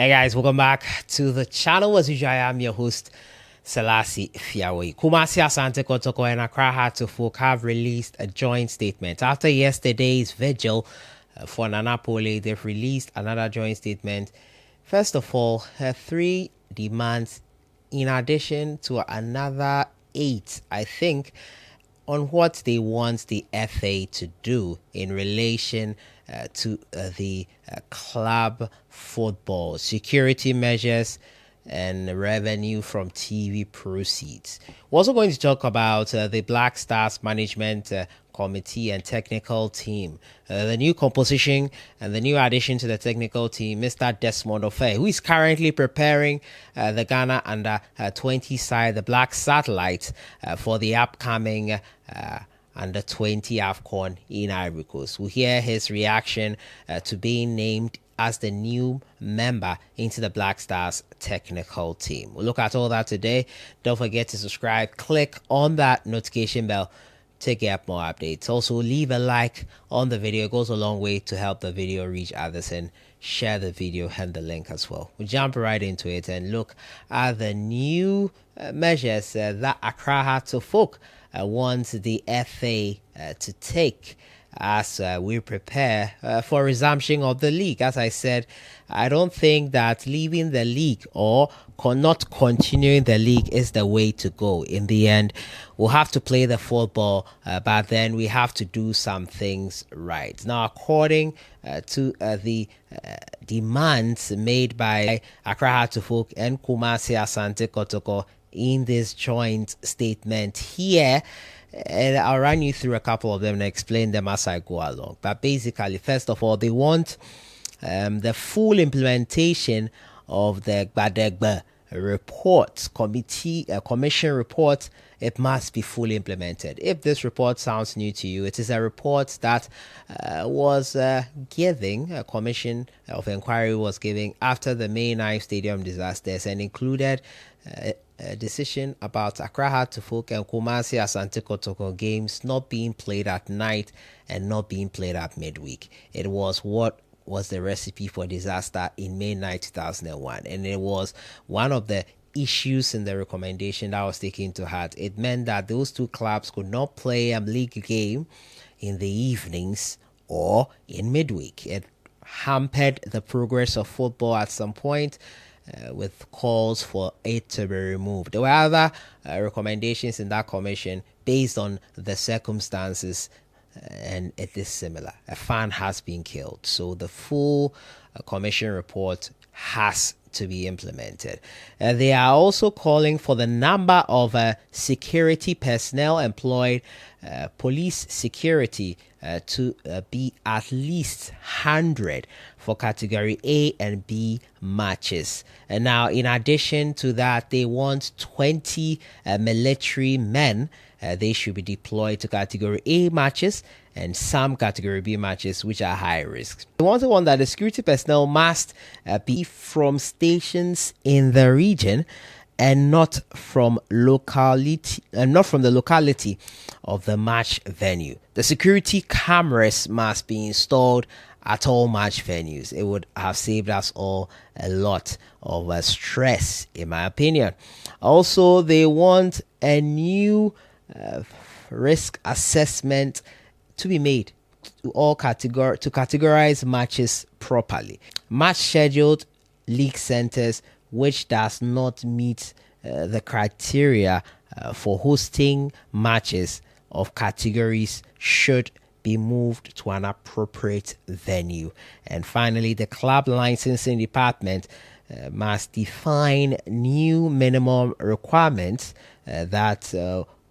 Hey guys, welcome back to the channel. As usual, I am your host, Sellssi. KUMASI, ASANTE, Kotoko, and KUMASI have released a joint statement. After yesterday's vigil for Nana Pole, they've released another joint statement. First of all, her 3 demands, in addition to another 8, I think, on what they want the FA to do in relation to the club football, security measures, and revenue from TV proceeds. We're also going to talk about the Black Stars Management Committee and technical team, the new composition and the new addition to the technical team, Mr. Desmond Offei, who is currently preparing the Ghana under 20 side, the Black Satellite, for the upcoming under 20 AFCON in Ivory Coast. We'll hear his reaction to being named as the new member into the Black Stars technical team. We'll look at all that today. Don't forget to subscribe, click on that notification bell to get more updates. Also, leave a like on the video. It goes a long way to help the video reach others, and share the video and the link as well. We'll jump right into it and look at the new measures that Accra Hearts of Oak wants the FA to take as we prepare for resumption of the league. As I said, I don't think that leaving the league or not continuing the league is the way to go. In the end, we'll have to play the football, but then we have to do some things right. Now, according to the demands made by Accra Hearts of Oak and KUMASI, ASANTE, Kotoko in this joint statement here, and I'll run you through a couple of them and explain them as I go along. But basically, first of all, they want the full implementation of the Gbadegba report commission report. It must be fully implemented. If this report sounds new to you, it is a report that was giving a commission of inquiry was giving after the May 9 stadium disasters, and included a decision about Accra Hearts of Oak and KUMASI ASANTE Kotoko games not being played at night and not being played at midweek. It was what was the recipe for disaster in May 9, 2001, and it was one of the issues in the recommendation that was taken to heart. It meant that those two clubs could not play a league game in the evenings or in midweek. It hampered the progress of football at some point, with calls for it to be removed. There were other recommendations in that commission based on the circumstances, and it is similar. A fan has been killed, so the full commission report has to be implemented. They are also calling for the number of security personnel employed, police security, to be at least 100 for category A and B matches. And now, in addition to that, they want 20 military men. They should be deployed to category A matches and some category B matches, which are high risk. They also want that the security personnel must be from stations in the region and not from the locality of the match venue. The security cameras must be installed at all match venues. It would have saved us all a lot of stress, in my opinion. Also, they want a new risk assessment to be made to categorize matches properly. Match scheduled league centers which does not meet the criteria for hosting matches of categories should be moved to an appropriate venue. And finally, the club licensing department must define new minimum requirements that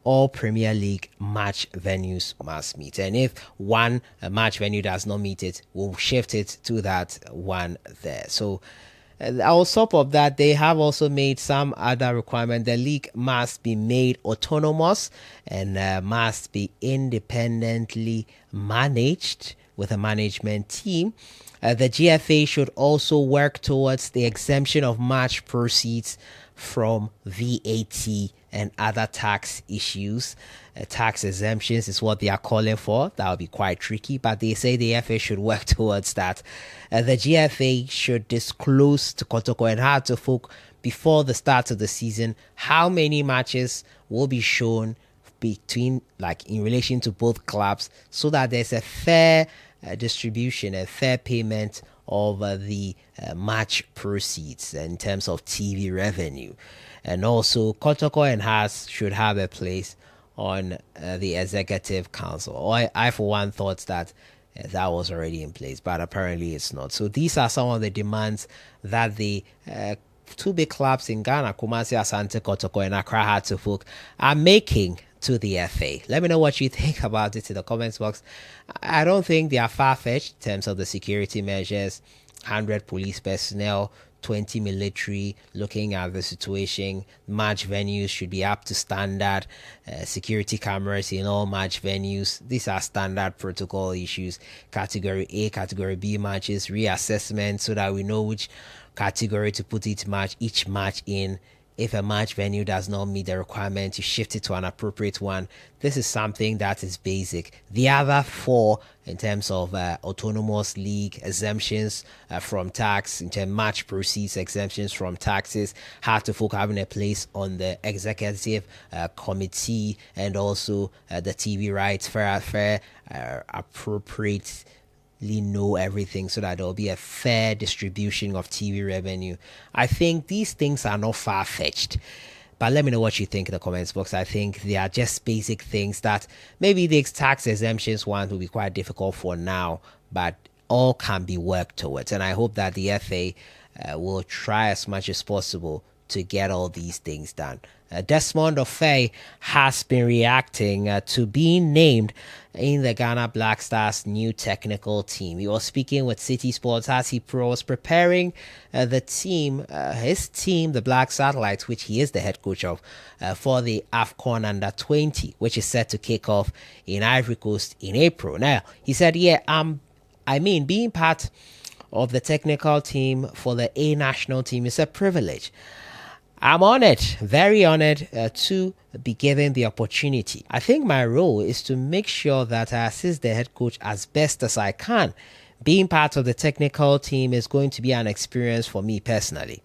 all Premier League match venues must meet. And if one match venue does not meet it, we'll shift it to that one there. So on top of that, they have also made some other requirement. The league must be made autonomous and must be independently managed with a management team. The GFA should also work towards the exemption of match proceeds from VAT and other tax issues. Tax exemptions is what they are calling for. That will be quite tricky, but they say the FA should work towards that. The GFA should disclose to Kotoko+Hearts before the start of the season how many matches will be shown between, like, in relation to both clubs, so that there's a fair distribution and fair payment of the match proceeds in terms of TV revenue. And also, Kotoko+Hearts should have a place on the executive council. I for one thought that that was already in place, but apparently it's not. So these are some of the demands that the two big clubs in Ghana, KUMASI, ASANTE, Kotoko, and Accra Hearts of Oak, are making to the FA. Let me know what you think about it in the comments box. I don't think they are far-fetched in terms of the security measures. 100 police personnel, 20 military, looking at the situation. Match venues should be up to standard. Security cameras in all match venues. These are standard protocol issues. Category A, Category B matches, reassessment so that we know which category to put each match in. If a match venue does not meet the requirement, you shift it to an appropriate one. This is something that is basic. The other four, in terms of autonomous league exemptions from tax, in terms of match proceeds exemptions from taxes, Hearts of Oak having a place on the executive committee, and also the TV rights, fair, appropriate. Know everything so that there will be a fair distribution of TV revenue. I think these things are not far-fetched, but let me know what you think in the comments box. I think they are just basic things that maybe the tax exemptions one will be quite difficult for now, but all can be worked towards. And I hope that the FA will try as much as possible to get all these things done. Desmond Offei has been reacting to being named in the Ghana Black Stars new technical team. He was speaking with City Sports as he was preparing the team, his team, the Black Satellites, which he is the head coach of, for the AFCON Under 20, which is set to kick off in Ivory Coast in April. Now, he said, being part of the technical team for the A national team is a privilege. I'm honored, very honored to be given the opportunity. I think my role is to make sure that I assist the head coach as best as I can. Being part of the technical team is going to be an experience for me personally.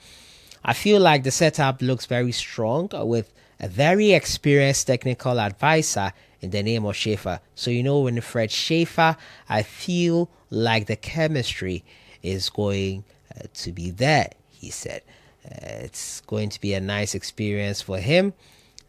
I feel like the setup looks very strong with a very experienced technical advisor in the name of Schaefer. So, when Fred Schaefer, I feel like the chemistry is going to be there, he said. It's going to be a nice experience for him,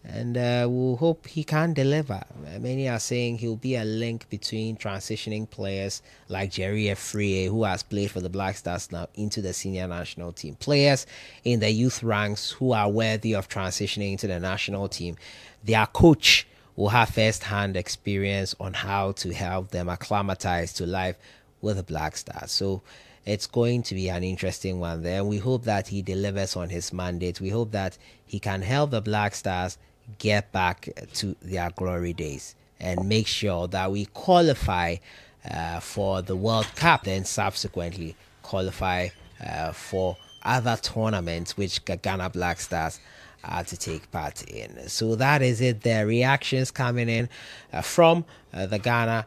and we'll hope he can deliver. Many are saying he'll be a link between transitioning players like Jerry Efrie, who has played for the Black Stars now, into the senior national team. Players in the youth ranks who are worthy of transitioning into the national team. Their coach will have first-hand experience on how to help them acclimatize to life with the Black Stars. So it's going to be an interesting one there. We hope that he delivers on his mandate. We hope that he can help the Black Stars get back to their glory days and make sure that we qualify for the World Cup, then subsequently qualify for other tournaments which Ghana Black Stars are to take part in. So that is it. The reactions coming in from the Ghana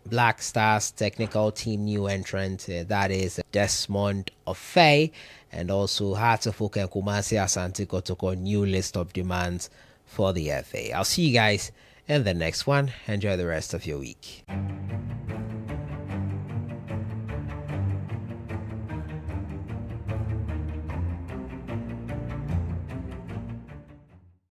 Black Stars technical team new entrant, that is Desmond Offei, and also Hearts of Oak and KUMASI ASANTE Kotoko new list of demands for the FA. I'll see you guys in the next one. Enjoy the rest of your week.